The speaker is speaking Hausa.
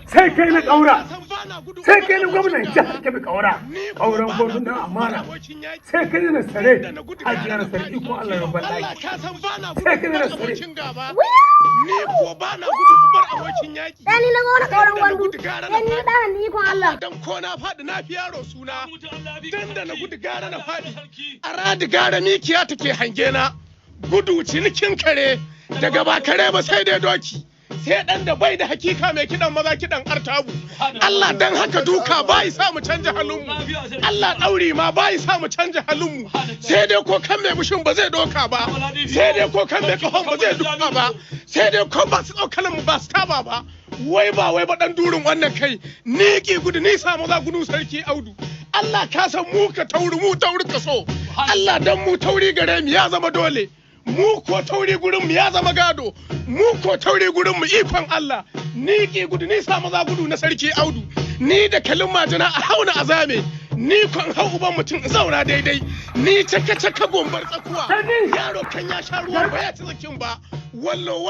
sai kai na ƙaura, sai kai na gwamnan jihar Kebbi ƙaura, ƙauran gwamnan amana, sai kai na sare hajiyar sarki ko Allah ya ballaki, sai kai na sare. Ni ko ba na gudu bar abokin yaki. Dani na gona ƙauran gwandu, dani na ɗan ni ko Allah. Dan ko na faɗi na fi yaro suna, dan da na gudu gara na faɗi. A radi gara mikiya take hange na, gudu cinikin kare, daga ba kare ba sai dai doki. Sai ɗan da bai da hakika mai kiɗan maza kiɗan artabu. Allah dan haka duka bai sa mu canja halinmu. Allah ɗauri ma bai sa mu canja halinmu. Sai dai ko kan mai mushin ba zai doka ba. Sai dai ko kan mai kahon ba zai duka ba. Sai dai ko ba su ɗaukalin mu ba su taba ba. Wai ba ɗan durin wannan kai. Ni ki gudu ni samu za gudu sarki Audu. Allah ka san mu ka tauri mu tauri ka so. Allah dan mu tauri gare mu ya zama dole. Mu ko tauri gurin mu ya zama gado. Mu ko tauri gurin mu ikon Allah. Ni ke gudu ni sa maza gudu na sarki Audu. Ni da kalin majina a hauna azame. Ni kon hau uban mutum zaura daidai. Ni caka gombar tsakuwa. Yaro kan ya sha ruwa ba ya ci zakin ba. Wallo